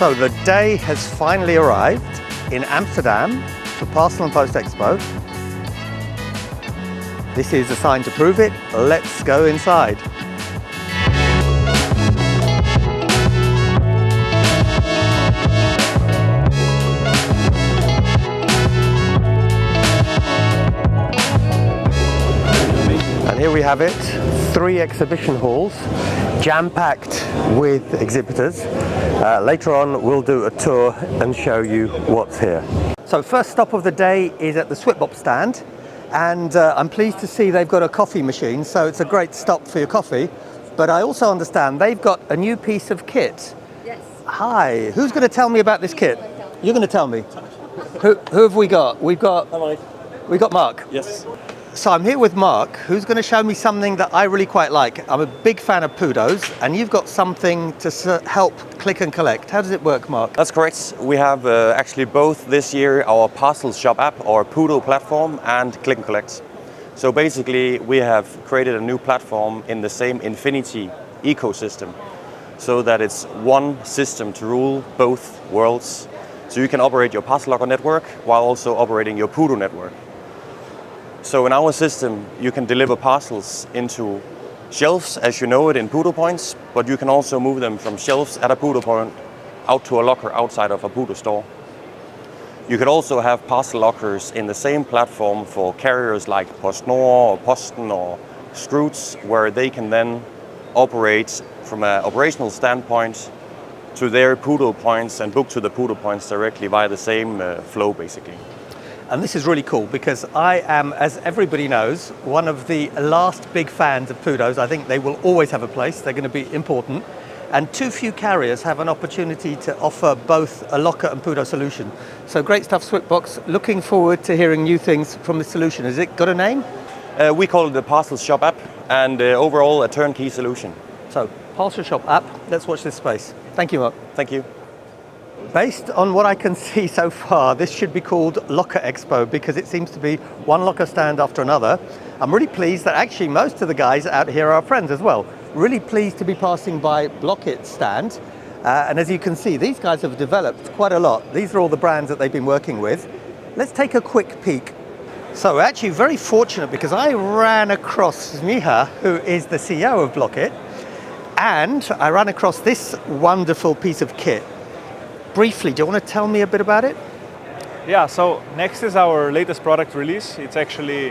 So the day has finally arrived in Amsterdam for Parcel+Post Expo. This is a sign to prove it. Let's go inside. And here we have it, 3 exhibition halls, jam-packed with exhibitors. Later on, we'll do a tour and show you what's here. So first stop of the day is at the SwipBox stand. And I'm pleased to see they've got a coffee machine, so it's a great stop for your coffee. But I also understand they've got a new piece of kit. Yes. Hi, who's going to tell me about this kit? You're going to tell me. Who have we got? We've got Mark. Yes. So I'm here with Mark, who's going to show me something that I really quite like. I'm a big fan of Pudos, and you've got something to help click and collect. How does it work, Mark? That's correct. We have actually both this year our Parcel Shop app, our Pudo platform, and click and collect. So basically we have created a new platform in the same Infinity ecosystem, so that it's one system to rule both worlds. So you can operate your parcel locker network while also operating your Pudo network. So in our system, you can deliver parcels into shelves, as you know it, in Pudo points, but you can also move them from shelves at a Pudo point out to a locker outside of a Pudo store. You could also have parcel lockers in the same platform for carriers like PostNord or Posten or Scroots, where they can then operate from an operational standpoint to their Pudo points and book to the Pudo points directly via the same flow, basically. And this is really cool because I am, as everybody knows, one of the last big fans of Pudos. I think they will always have a place. They're going to be important. And too few carriers have an opportunity to offer both a locker and Pudo solution. So great stuff, SwipBox. Looking forward to hearing new things from this solution. Has it got a name? We call it the Parcel Shop app, and overall a turnkey solution. So, Parcel Shop app. Let's watch this space. Thank you, Mark. Thank you. Based on what I can see so far, this should be called Locker Expo because it seems to be one locker stand after another. I'm really pleased that actually most of the guys out here are our friends as well. Really pleased to be passing by Bloq.it stand. And as you can see, these guys have developed quite a lot. These are all the brands that they've been working with. Let's take a quick peek. So we're actually very fortunate because I ran across Miha, who is the CEO of Bloq.it, and I ran across this wonderful piece of kit. Briefly, do you want to tell me a bit about it? Yeah, so next is our latest product release. It's actually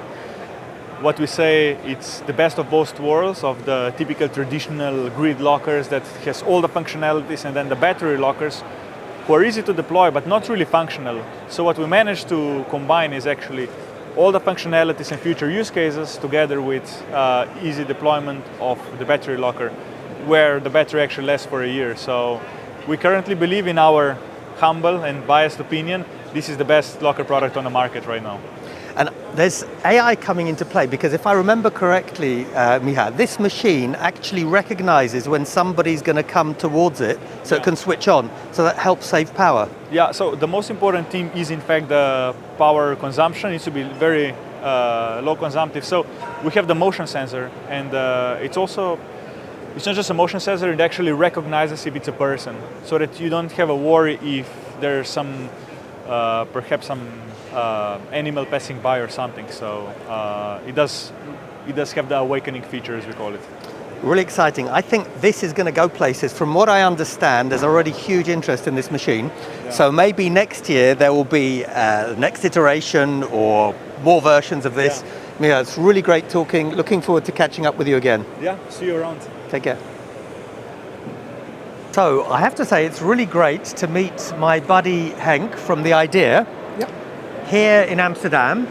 what we say, it's the best of both worlds, of the typical traditional grid lockers that has all the functionalities, and then the battery lockers who are easy to deploy but not really functional. So what we managed to combine is actually all the functionalities and future use cases together with easy deployment of the battery locker, where the battery actually lasts for a year. So we currently believe, in our humble and biased opinion, this is the best locker product on the market right now. And there's AI coming into play because if I remember correctly, Miha, this machine actually recognizes when somebody's going to come towards it so it can switch on. So that helps save power. Yeah, so the most important thing is in fact the power consumption. It needs to be very low consumptive. So we have the motion sensor, and it's not just a motion sensor, it actually recognizes if it's a person, so that you don't have a worry if there's some, perhaps some animal passing by or something. So it does have the awakening feature, as we call it. Really exciting. I think this is going to go places. From what I understand, there's already huge interest in this machine. Yeah. So maybe next year there will be next iteration or more versions of this. Yeah, it's really great talking. Looking forward to catching up with you again. Yeah, see you around. Take care. So I have to say it's really great to meet my buddy Henk from the IDEA here in Amsterdam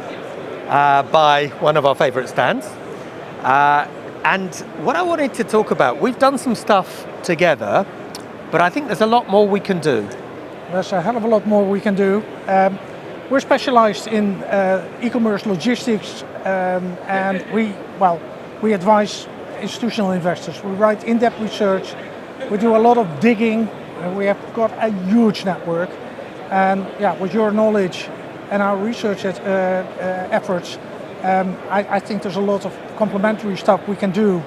by one of our favorite stands. And what I wanted to talk about, we've done some stuff together, but I think there's a lot more we can do. There's a hell of a lot more we can do. We're specialized in e-commerce logistics, and we advise institutional investors. We write in-depth research, we do a lot of digging, and we have got a huge network. And yeah, with your knowledge and our research efforts, I think there's a lot of complementary stuff we can do,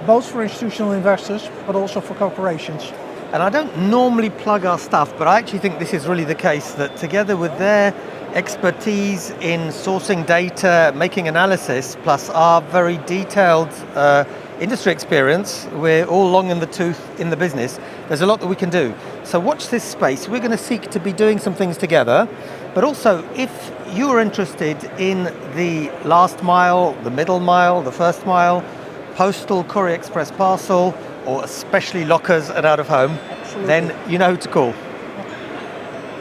both for institutional investors, but also for corporations. And I don't normally plug our stuff, but I actually think this is really the case, that together with their expertise in sourcing data, making analysis, plus our very detailed industry experience, we're all long in the tooth in the business, there's a lot that we can do. So watch this space. We're going to seek to be doing some things together, but also if you're interested in the last mile, the middle mile, the first mile, postal, courier express, parcel, or especially lockers and out of home, then you know who to call.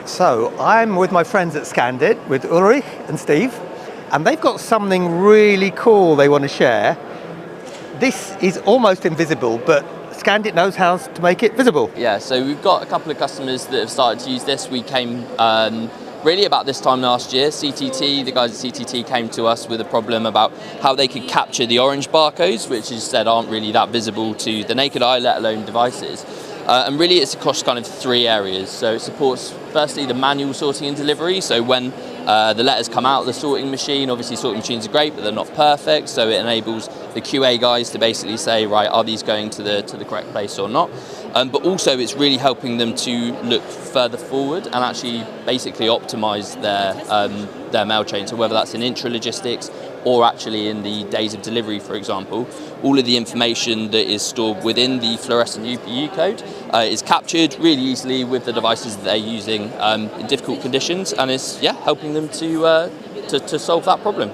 So I'm with my friends at Scandit, with Ulrich and Steve, and they've got something really cool they want to share. This is almost invisible, but Scandit knows how to make it visible. Yeah, so we've got a couple of customers that have started to use this. We came really about this time last year. CTT, the guys at CTT came to us with a problem about how they could capture the orange barcodes, which as said aren't really that visible to the naked eye, let alone devices. And really it's across kind of three areas. So it supports firstly the manual sorting and delivery. So when the letters come out of the sorting machine, obviously sorting machines are great, but they're not perfect. So it enables the QA guys to basically say, right, are these going to the correct place or not? But also it's really helping them to look further forward and actually basically optimize their mail chain. So whether that's in intralogistics or actually in the days of delivery, for example, all of the information that is stored within the fluorescent UPU code is captured really easily with the devices that they're using in difficult conditions, and it's helping them to solve that problem.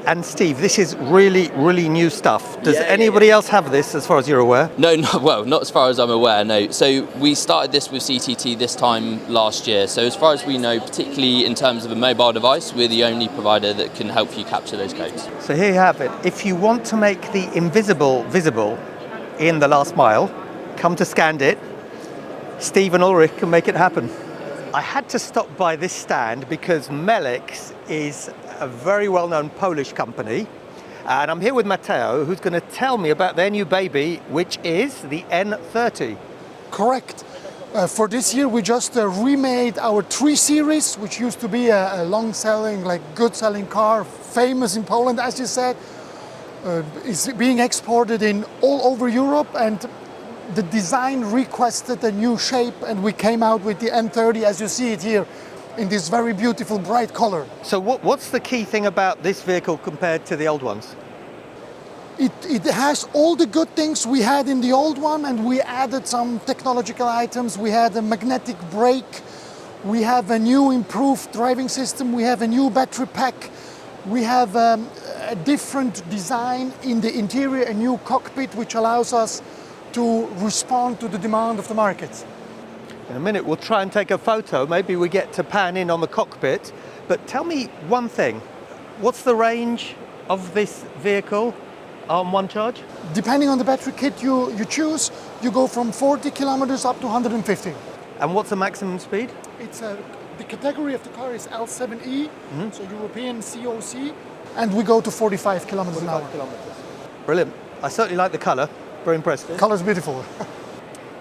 And Steve, this is really, really new stuff. Does anybody else have this, as far as you're aware? No, not as far as I'm aware, no. So we started this with CTT this time last year. So as far as we know, particularly in terms of a mobile device, we're the only provider that can help you capture those codes. So here you have it. If you want to make the invisible visible in the last mile, come to Scandit. Steve and Ulrich can make it happen. I had to stop by this stand because Melex is a very well-known Polish company, and I'm here with Matteo, who's going to tell me about their new baby, which is the N30. Correct. For this year, we just remade our 3 Series, which used to be a long-selling, good-selling car, famous in Poland, as you said. Is being exported in all over Europe, and the design requested a new shape, and we came out with the N30, as you see it here, in this very beautiful bright color. So what's the key thing about this vehicle compared to the old ones? It has all the good things we had in the old one, and we added some technological items. We had a magnetic brake, we have a new improved driving system, we have a new battery pack, we have a different design in the interior, a new cockpit which allows us to respond to the demand of the market. In a minute we'll try and take a photo, maybe we get to pan in on the cockpit, but tell me one thing, what's the range of this vehicle on one charge? Depending on the battery kit you choose, you go from 40 kilometers up to 150. And what's the maximum speed? It's the category of the car is L7E, so European COC, and we go to 45 kilometers an hour. Brilliant. I certainly like the colour, very impressive. Color's beautiful.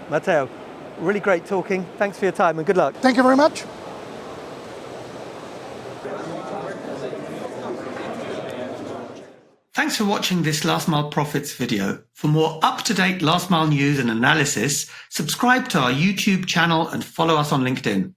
Matteo, really great talking. Thanks for your time and good luck. Thank you very much. Thanks for watching this Last Mile Profits video. For more up-to-date last mile news and analysis, subscribe to our YouTube channel and follow us on LinkedIn.